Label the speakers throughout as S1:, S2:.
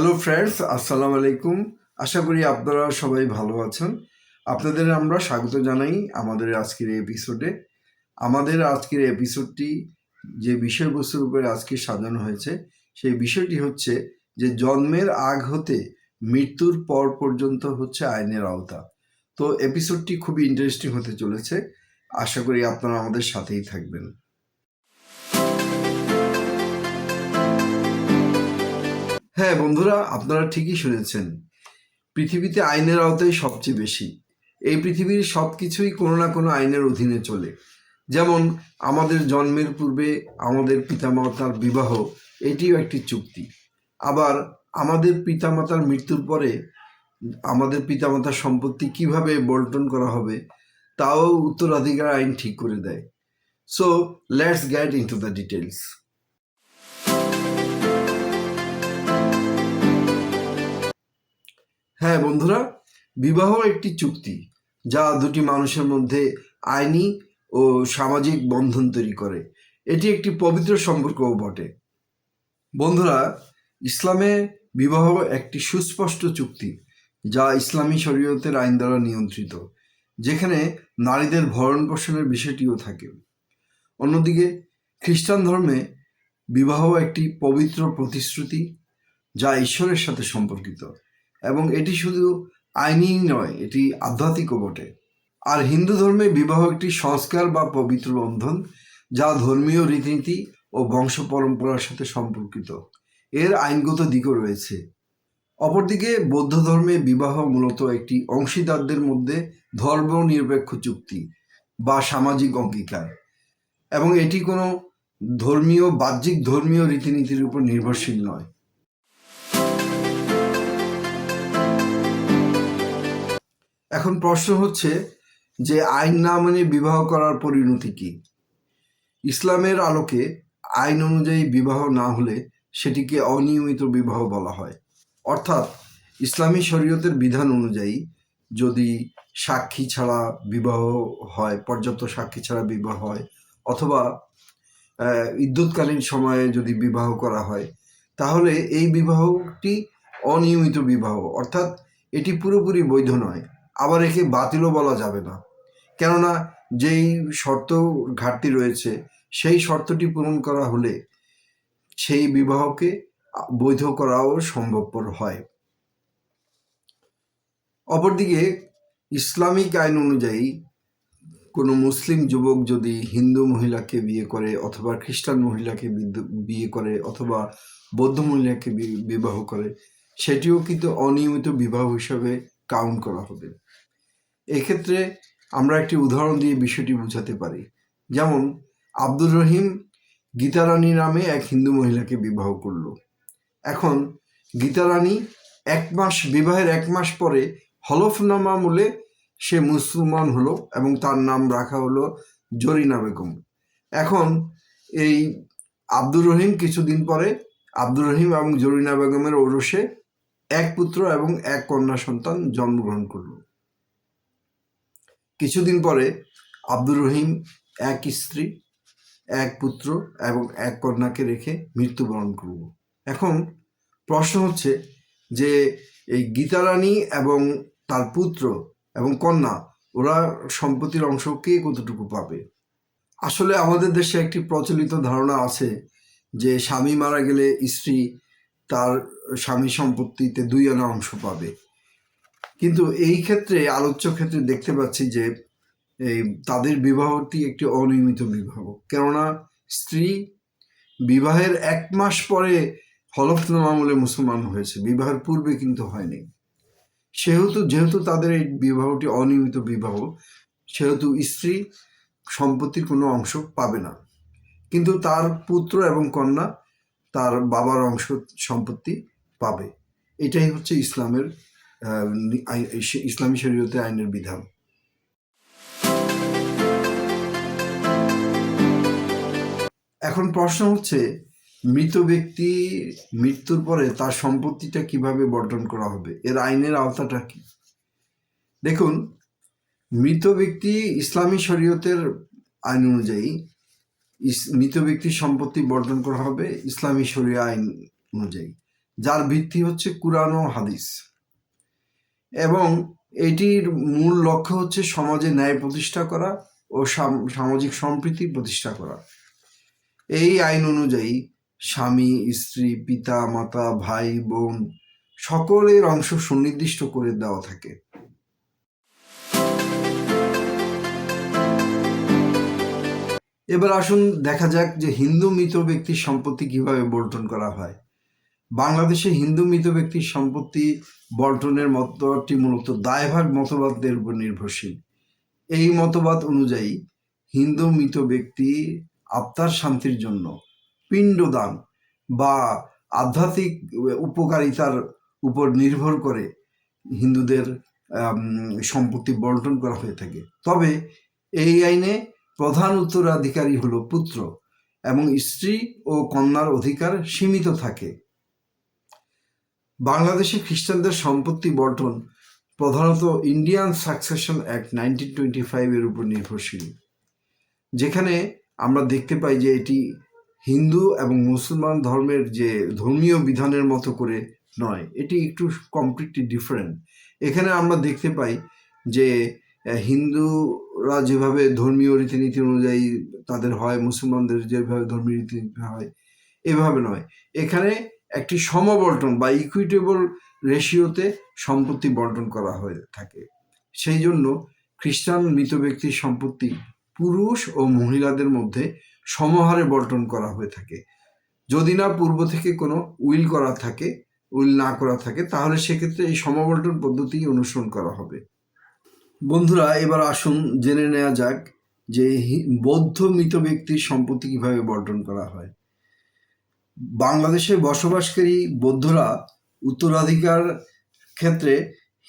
S1: Hello friends, আসসালামু আলাইকুম। আশা করি আপনারা সবাই ভালো আছেন। আপনাদের আমরা স্বাগত জানাই আমাদের আজকের এই এপিসোডে। আমাদের আজকের এপিসোডটি যে বিষয়বস্তুর উপরে আজকে সাজানো হয়েছে সেই বিষয়টি হচ্ছে যে জন্মের আগ হতে মৃত্যুর পর পর্যন্ত হচ্ছে আইনের আওতা। তো এপিসোডটি খুবই ইন্টারেস্টিং হতে চলেছে। আশা করি আপনারা আমাদের সাথেই থাকবেন। হ্যাঁ বন্ধুরা, আপনারা ঠিকই শুনেছেন। পৃথিবীতে আইনের আওতাই সবচেয়ে বেশি। এই পৃথিবীর সব কিছুই কোনো না কোনো আইনের অধীনে চলে। যেমন আমাদের জন্মের পূর্বে আমাদের পিতামাতার বিবাহ, এটিও একটি চুক্তি। আবার আমাদের পিতামাতার মৃত্যুর পরে আমাদের পিতামাতার সম্পত্তি কিভাবে বন্টন করা হবে তাও উত্তরাধিকার আইন ঠিক করে দেয়। So let's get into the details. হ্যাঁ বন্ধুরা, বিবাহ একটি চুক্তি যা দুটি মানুষের মধ্যে আইনি ও সামাজিক বন্ধন তৈরি করে। এটি একটি পবিত্র সম্পর্কও বটে। বন্ধুরা, ইসলামে বিবাহ একটি সুস্পষ্ট চুক্তি যা ইসলামী শরীয়তের আইন দ্বারা নিয়ন্ত্রিত, যেখানে নারীদের ভরণ পোষণের বিষয়টিও থাকে। অন্যদিকে খ্রিস্টান ধর্মে বিবাহ একটি পবিত্র প্রতিশ্রুতি যা ঈশ্বরের সাথে সম্পর্কিত, এবং এটি শুধু আইনি নয়, এটি আধ্যাত্মিকও বটে। আর হিন্দু ধর্মে বিবাহ একটি সংস্কার বা পবিত্র বন্ধন যা ধর্মীয় রীতিনীতি ও বংশ পরম্পরার সাথে সম্পর্কিত। এর আইনগত দিকও রয়েছে। অপরদিকে বৌদ্ধ ধর্মে বিবাহ মূলত একটি অংশীদারদের মধ্যে ধর্ম নিরপেক্ষ চুক্তি বা সামাজিক অঙ্গীকার, এবং এটি কোনো বাহ্যিক ধর্মীয় রীতিনীতির উপর নির্ভরশীল নয়। এখন প্রশ্ন হচ্ছে যে আইন না মেনে বিবাহ করার পরিণতি কি? ইসলামের আলোকে আইন অনুযায়ী বিবাহ না হলে সেটিকে অনিয়মিত বিবাহ বলা হয়। অর্থাৎ ইসলামী শরীয়তের বিধান অনুযায়ী যদি সাক্ষী ছাড়া বিবাহ হয়, পর্যাপ্ত সাক্ষী ছাড়া বিবাহ হয়, অথবা ইদ্যৎকালীন সময়ে যদি বিবাহ করা হয়, তাহলে এই বিবাহটি অনিয়মিত বিবাহ, অর্থাৎ এটি পুরোপুরি বৈধ নয়। আবার একে বাতিলও বলা যাবে না, কেননা যেই শর্ত ঘাটতি রয়েছে সেই শর্তটি পূরণ করা হলে সেই বিবাহকে বৈধ করাও সম্ভবপর হয়। অপরদিকে ইসলামিক আইন অনুযায়ী কোনো মুসলিম যুবক যদি হিন্দু মহিলাকে বিয়ে করে, অথবা খ্রিস্টান মহিলাকে বিয়ে করে, অথবা বৌদ্ধ মহিলাকে বিবাহ করে, সেটিও কিন্তু অনিয়মিত বিবাহ হিসাবে কাউন্ট করা হবে। এক্ষেত্রে আমরা একটি উদাহরণ দিয়ে বিষয়টি বোঝাতে পারি। যেমন আব্দুর রহিম গীতারানী নামে এক হিন্দু মহিলাকে বিবাহ করল। এখন গীতারানী বিবাহের 1 মাস পরে হলফনামা মূলে সে মুসলমান হলো এবং তার নাম রাখা হলো জরিনা বেগম। এখন এই আব্দুর রহিম কিছুদিন পরে আব্দুর রহিম এবং জরিনা বেগমের ঔরসে 1 পুত্র এবং 1 কন্যা সন্তান জন্মগ্রহণ করল। কিছুদিন পরে আব্দুর রহিম 1 স্ত্রী, 1 পুত্র এবং 1 কন্যাকে রেখে মৃত্যুবরণ করল। এখন প্রশ্ন হচ্ছে যে এই গীতারানী এবং তার পুত্র এবং কন্যা, ওরা সম্পত্তির অংশ কে কতটুকু পাবে? আসলে আমাদের দেশে একটি প্রচলিত ধারণা আছে যে স্বামী মারা গেলে স্ত্রী তার স্বামী সম্পত্তিতে 2 আনা অংশ পাবে। কিন্তু এই ক্ষেত্রে আলোচ্য ক্ষেত্রে দেখতে পাচ্ছি যে এই তাদের বিবাহটি একটি অনিয়মিত বিবাহ, কেননা স্ত্রী বিবাহের 1 মাস পরে হলফনামা আমলে মুসলমান হয়েছে, বিবাহের পূর্বে কিন্তু হয়নি। যেহেতু তাদের এই বিবাহটি অনিয়মিত বিবাহ, সেহেতু স্ত্রী সম্পত্তির কোনো অংশ পাবে না, কিন্তু তার পুত্র এবং কন্যা তার বাবার অংশ সম্পত্তি পাবে। এটাই হচ্ছে ইসলামী শরীয়তের আইনের বিধান। এখন প্রশ্ন হচ্ছে মৃত ব্যক্তি মৃত্যুর পরে তার সম্পত্তিটা কিভাবে বন্টন করা হবে, এর আইনের আওতাটা কি? দেখুন, মৃত ব্যক্তি ইসলামী শরীয়তের আইন অনুযায়ী মৃত ব্যক্তির সম্পত্তি বন্টন করা হবে ইসলামী শরিয়া আইন অনুযায়ী। যার ভিত্তি হচ্ছে কুরআন ও হাদিস, এবং এটির মূল লক্ষ্য হচ্ছে সমাজে ন্যায় প্রতিষ্ঠা করা ও সামাজিক সম্প্রীতি প্রতিষ্ঠা করা। এই আইন অনুযায়ী স্বামী, স্ত্রী, পিতা, মাতা, ভাই, বোন সকলের অংশ সুনির্দিষ্ট করে দেওয়া থাকে। এবার আসুন দেখা যাক যে হিন্দু মৃত ব্যক্তির সম্পত্তি কিভাবে বন্টন করা হয়। বাংলাদেশে হিন্দু মৃত ব্যক্তির সম্পত্তি বন্টনের মতবাদটি মূলত দায়ভাগ মতবাদের উপর নির্ভরশীল। এই মতবাদ অনুযায়ী হিন্দু মৃত ব্যক্তি আত্মার শান্তির জন্য পিণ্ডদান বা আধ্যাত্মিক উপকারিতার উপর নির্ভর করে হিন্দুদের সম্পত্তি বন্টন করা হয়ে থাকে। তবে এই আইনে প্রধান উত্তরাধিকারী হলো পুত্র এবং স্ত্রী ও কন্যার অধিকার সীমিত থাকে। বাংলাদেশে খ্রিস্টানদের সম্পত্তি বন্টন প্রধানত ইন্ডিয়ান সাকসেশন অ্যাক্ট 1925 এর উপর নির্ভরশীল, যেখানে আমরা দেখতে পাই যে এটি হিন্দু এবং মুসলমান ধর্মের যে ধর্মীয় বিধানের মতো করে নয়, এটি একটু কমপ্লিটলি ডিফারেন্ট। এখানে আমরা দেখতে পাই যে হিন্দুরা যেভাবে ধর্মীয় রীতিনীতি অনুযায়ী তাদের হয়, মুসলমানদের যেভাবে ধর্মীয় রীতিনীতি হয়, এভাবে নয়। এখানে একটি সমবন্টন বা ইকুইটেবল রেশিওতে সম্পত্তি বন্টন করা হয়ে থাকে। সেই জন্য খ্রিস্টান মৃত ব্যক্তির সম্পত্তি পুরুষ ও মহিলাদের মধ্যে সমহারে বন্টন করা হয়ে থাকে। যদি না পূর্ব থেকে কোনো উইল না করা থাকে তাহলে সেক্ষেত্রে এই সমবন্টন পদ্ধতি অনুসরণ করা হবে। বন্ধুরা, এবার আসুন জেনে নেওয়া যাক যে বৌদ্ধ মৃত ব্যক্তির সম্পত্তি কিভাবে বন্টন করা হয়। বাংলাদেশে বসবাসকারী বৌদ্ধরা উত্তরাধিকার ক্ষেত্রে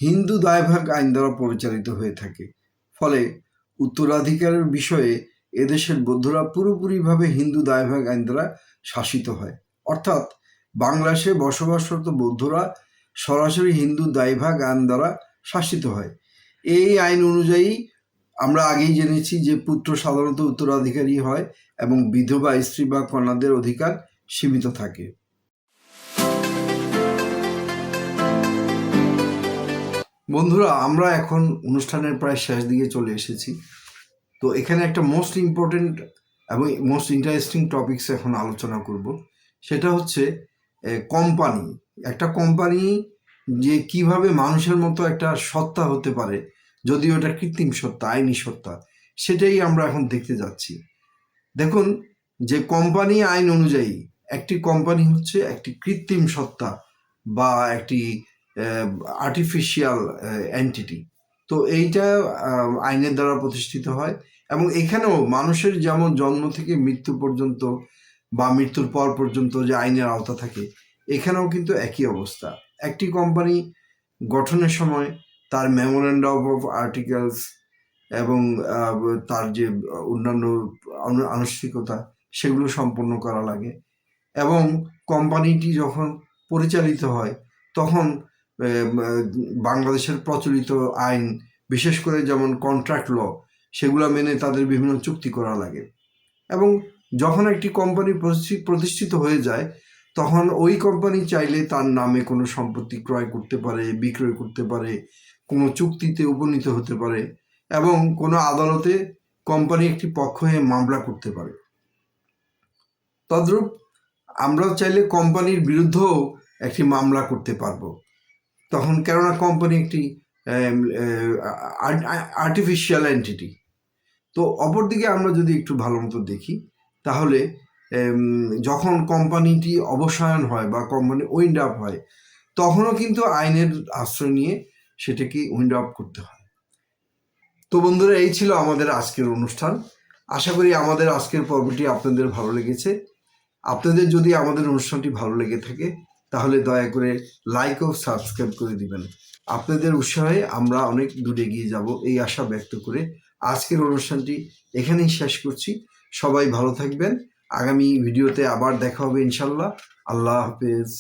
S1: হিন্দু দায়ভাগ আইন দ্বারা পরিচালিত হয়ে থাকে। ফলে উত্তরাধিকারের বিষয়ে এদেশের বৌদ্ধরা পুরোপুরিভাবে হিন্দু দায়ভাগ আইন দ্বারা শাসিত হয়। অর্থাৎ বাংলাদেশে বসবাসরত বৌদ্ধরা সরাসরি হিন্দু দায়ভাগ আইন দ্বারা শাসিত হয়। এই আইন অনুযায়ী আমরা আগেই জেনেছি যে পুত্র সাধারণত উত্তরাধিকারী হয় এবং বিধবা স্ত্রী বা কন্যাদের অধিকার সীমিত থাকে। বন্ধুরা, আমরা এখন অনুষ্ঠানের প্রায় শেষ দিকে চলে এসেছি। তো এখানে একটা মোস্ট ইম্পর্টেন্ট এবং মোস্ট ইন্টারেস্টিং টপিকস এখন আলোচনা করব। সেটা হচ্ছে কোম্পানি। একটা কোম্পানি যে কিভাবে মানুষের মতো একটা সত্তা হতে পারে, যদিও এটা কৃত্রিম সত্তা, আইনি সত্তা, সেটাই আমরা এখন দেখতে যাচ্ছি। দেখুন, যে কোম্পানি আইন অনুযায়ী একটি কোম্পানি হচ্ছে একটি কৃত্রিম সত্তা বা একটি আর্টিফিশিয়াল এন্টিটি। তো এইটা আইনের দ্বারা প্রতিষ্ঠিত হয় এবং এখানেও মানুষের যেমন জন্ম থেকে মৃত্যু পর্যন্ত বা মৃত্যুর পর পর্যন্ত যে আইনের আওতা থাকে, এখানেও কিন্তু একই অবস্থা। একটি কোম্পানি গঠনের সময় তার মেমোরেন্ডাম অফ আর্টিকেলস এবং তার যে অন্যান্য আনুষ্ঠানিকতা সেগুলো সম্পন্ন করা লাগে, এবং কোম্পানিটি যখন পরিচালিত হয় তখন বাংলাদেশের প্রচলিত আইন, বিশেষ করে যেমন কন্ট্রাক্ট ল, সেগুলো মেনে তাদের বিভিন্ন চুক্তি করা লাগে। এবং যখন একটি কোম্পানি প্রতিষ্ঠিত হয়ে যায় তখন ওই কোম্পানি চাইলে তার নামে কোনো সম্পত্তি ক্রয় করতে পারে, বিক্রয় করতে পারে, কোনো চুক্তিতে উপনীত হতে পারে এবং কোনো আদালতে কোম্পানি একটি পক্ষ হয়ে মামলা করতে পারে। তদ্রূপ আমরাও চাইলে কোম্পানির বিরুদ্ধেও একটি মামলা করতে পারবো তখন, কেননা কোম্পানি একটি আর্টিফিশিয়াল এন্টিটি। তো অপরদিকে আমরা যদি একটু ভালো মতো দেখি তাহলে যখন কোম্পানিটি অবসায়ন হয় বা কোম্পানি উইন্ড আপ হয় তখনও কিন্তু আইনের আশ্রয় নিয়ে সেটাকে উইন্ড আপ করতে হয়। তো বন্ধুরা, এই ছিল আমাদের আজকের অনুষ্ঠান। আশা করি আমাদের আজকের পর্বটি আপনাদের ভালো লেগেছে। আপনাদের যদি আমাদের অনুষ্ঠানটি ভালো লেগে থাকে তাহলে দয়া করে লাইক ও সাবস্ক্রাইব করে দিবেন। আপনাদের উৎসাহে আমরা অনেক দূরে এগিয়ে যাব এই আশা ব্যক্ত করে আজকের অনুষ্ঠানটি এখানেই শেষ করছি। সবাই ভালো থাকবেন। আগামী ভিডিওতে আবার দেখা হবে ইনশাল্লাহ। আল্লাহ হাফেজ।